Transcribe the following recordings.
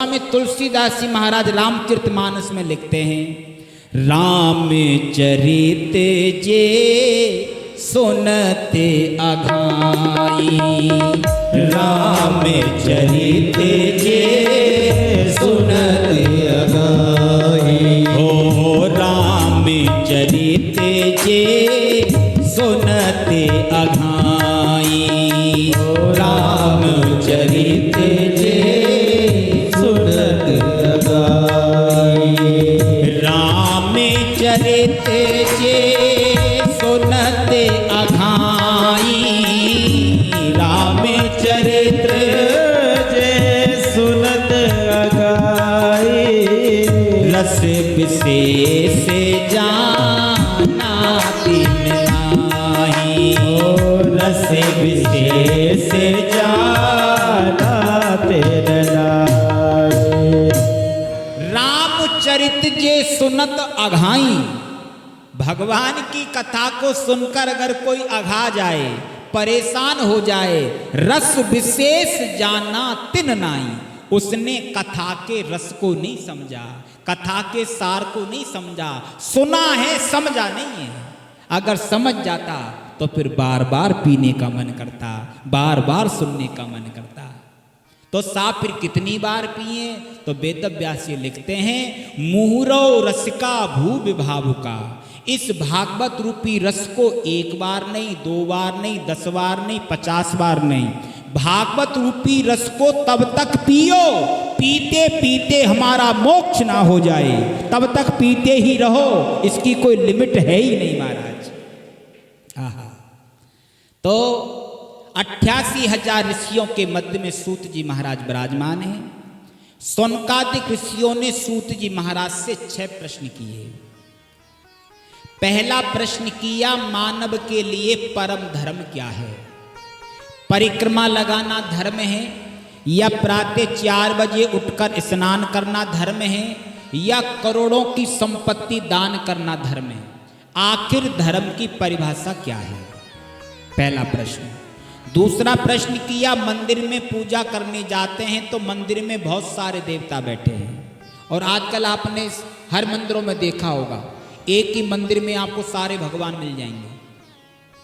में तुलसीदास जी महाराज रामचरितमानस में लिखते हैं, राम चरित जे सुनते अघाई, राम चरित जे सुनते अघाई, हो राम चरित जे सुनते अघाई, राम चरित जे राम चरित जे सुनते अघाई, राम चरित जे सुनत अघाई, रस विशेष जाना तिन नाही, रस विशेष जाना तिन नाही। चरित जे सुनत अघाई, भगवान की कथा को सुनकर अगर कोई अघा जाए, परेशान हो जाए, रस विशेष जाना तिन नाई, उसने कथा के रस को नहीं समझा, कथा के सार को नहीं समझा, सुना है समझा नहीं है। अगर समझ जाता तो फिर बार बार पीने का मन करता, बार बार सुनने का मन करता। तो साहब फिर कितनी बार पिए? तो वेदव्यास ये लिखते हैं, मुहुरो रसिका भू विभावुका, इस भागवत रूपी रस को एक बार नहीं, दो बार नहीं, 10 बार नहीं, 50 बार नहीं, भागवत रूपी रस को तब तक पियो, पीते पीते हमारा मोक्ष ना हो जाए, तब तक पीते ही रहो, इसकी कोई लिमिट है ही नहीं महाराज। आहा। तो 88,000 ऋषियों के मध्य में सूत जी महाराज विराजमान हैं। सौनकादिक ऋषियों ने सूत जी महाराज से 6 प्रश्न किए। पहला प्रश्न किया, मानव के लिए परम धर्म क्या है? परिक्रमा लगाना धर्म है, या प्रातः 4 बजे उठकर स्नान करना धर्म है, या करोड़ों की संपत्ति दान करना धर्म है? आखिर धर्म की परिभाषा क्या है? पहला प्रश्न। दूसरा प्रश्न किया, मंदिर में पूजा करने जाते हैं तो मंदिर में बहुत सारे देवता बैठे हैं, और आजकल आपने हर मंदिरों में देखा होगा, एक ही मंदिर में आपको सारे भगवान मिल जाएंगे,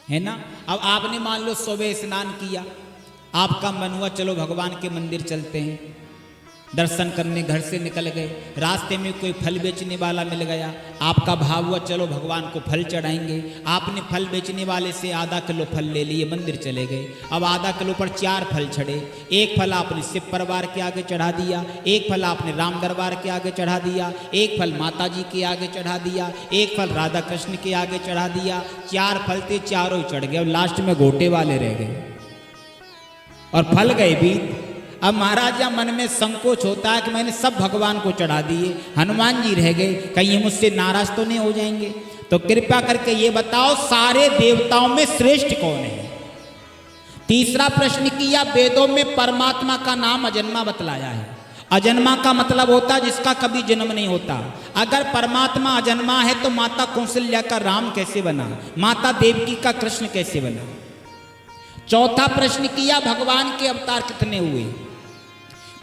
है ना। अब आपने मान लो सुबह स्नान किया, आपका मन हुआ चलो भगवान के मंदिर चलते हैं, दर्शन करने घर से निकल गए, रास्ते में कोई फल बेचने वाला मिल गया, आपका भाव हुआ चलो भगवान को फल चढ़ाएंगे, आपने फल बेचने वाले से आधा किलो फल ले लिए, मंदिर चले गए। अब आधा किलो पर 4 फल चढ़े, एक फल आपने शिव परिवार के आगे चढ़ा दिया, एक फल आपने राम दरबार के आगे चढ़ा दिया, एक फल माता जी के आगे चढ़ा दिया, एक फल राधा कृष्ण के आगे चढ़ा दिया। 4 फल थे, चारों ही चढ़ गए, और लास्ट में गोटे वाले रह गए और फल गए भी। अब महाराज या मन में संकोच होता है कि मैंने सब भगवान को चढ़ा दिए, हनुमान जी रह गए, कहीं ये मुझसे नाराज तो नहीं हो जाएंगे? तो कृपया करके ये बताओ, सारे देवताओं में श्रेष्ठ कौन है? तीसरा प्रश्न किया, वेदों में परमात्मा का नाम अजन्मा बतलाया है। अजन्मा का मतलब होता है जिसका कभी जन्म नहीं होता। अगर परमात्मा अजन्मा है तो माता कौशल्या का राम कैसे बना, माता देवकी का कृष्ण कैसे बना? चौथा प्रश्न किया, भगवान के अवतार कितने हुए?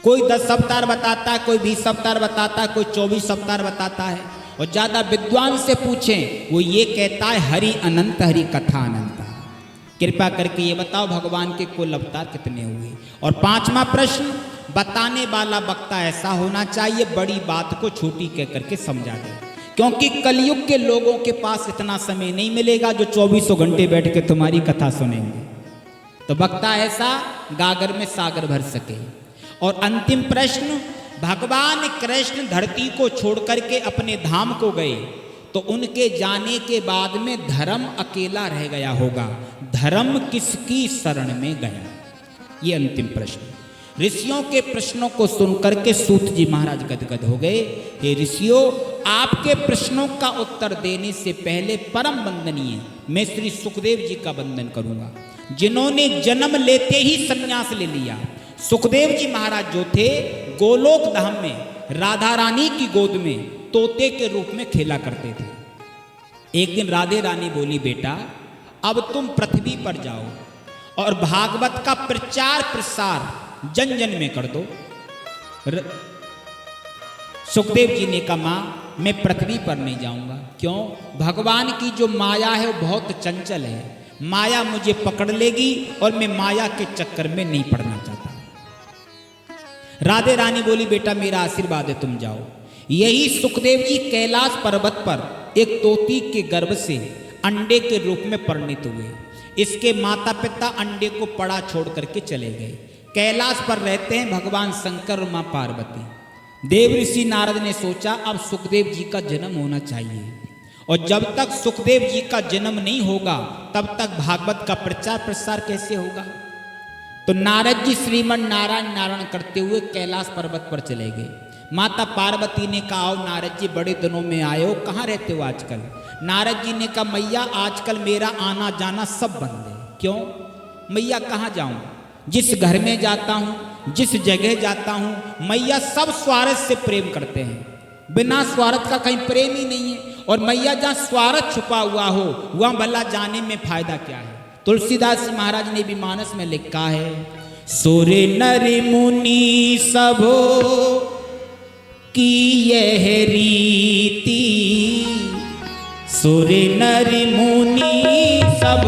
कोई 10 अवतार बताता है, कोई 20 अवतार बताता है, कोई 24 अवतार बताता है, और ज्यादा विद्वान से पूछें वो ये कहता है हरि अनंत, हरि कथा अनंत। कृपया करके ये बताओ भगवान के कुल अवतार कितने हुए? और 5वां प्रश्न, बताने वाला वक्ता ऐसा होना चाहिए बड़ी बात को छोटी कह करके समझा दे, क्योंकि कलयुग के लोगों के पास इतना समय नहीं मिलेगा जो 24 घंटे बैठ के तुम्हारी कथा सुनेंगे। तो वक्ता ऐसा गागर में सागर भर सके। और अंतिम प्रश्न, भगवान कृष्ण धरती को छोड़ करके अपने धाम को गए, तो उनके जाने के बाद में धर्म अकेला रह गया होगा, धर्म किसकी शरण में गया? ये अंतिम प्रश्न। ऋषियों के प्रश्नों को सुनकर के सूत जी महाराज गदगद हो गए। हे ऋषियों, आपके प्रश्नों का उत्तर देने से पहले परम वंदनीय मैं श्री सुखदेव जी का वंदन करूंगा, जिन्होंने जन्म लेते ही संन्यास ले लिया। सुखदेव जी महाराज जो थे, गोलोक धाम में राधा रानी की गोद में तोते के रूप में खेला करते थे। एक दिन राधे रानी बोली, बेटा अब तुम पृथ्वी पर जाओ और भागवत का प्रचार प्रसार जन जन में कर दो। सुखदेव जी ने कहा माँ मैं पृथ्वी पर नहीं जाऊंगा। क्यों? भगवान की जो माया है वो बहुत चंचल है, माया मुझे पकड़ लेगी और मैं माया के चक्कर में नहीं पड़ना चाहता। राधे रानी बोली बेटा मेरा आशीर्वाद है तुम जाओ। यही सुखदेव जी कैलाश पर्वत पर एक तोती के गर्भ से अंडे के रूप में परिणित हुए। इसके माता पिता अंडे को पड़ा छोड़ करके चले गए। कैलाश पर रहते हैं भगवान शंकर और मां पार्वती। देव ऋषि नारद ने सोचा अब सुखदेव जी का जन्म होना चाहिए, और जब तक सुखदेव जी का जन्म नहीं होगा तब तक भागवत का प्रचार प्रसार कैसे होगा। तो नारद जी श्रीमन नारायण नारायण करते हुए कैलाश पर्वत पर चले गए। माता पार्वती ने कहा आओ नारद जी बड़े दिनों में आए हो, कहाँ रहते हो आजकल। नारद जी ने कहा मैया आजकल मेरा आना जाना सब बंद है। क्यों मैया? कहाँ जाऊं? जिस घर में जाता हूं, जिस जगह जाता हूं, मैया सब स्वार्थ से प्रेम करते हैं, बिना स्वार्थ का कहीं प्रेम ही नहीं है। और मैया जहाँ स्वार्थ छुपा हुआ हो वहां भला जाने में फायदा क्या है। तुलसीदास जी महाराज ने भी मानस में लिखा है सुर नर मुनि सबो की यह रीति, सुर नर मुनि सब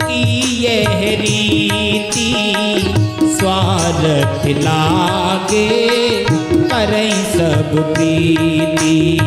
की यह रीति, स्वार्थ लागे करें सब प्रीति।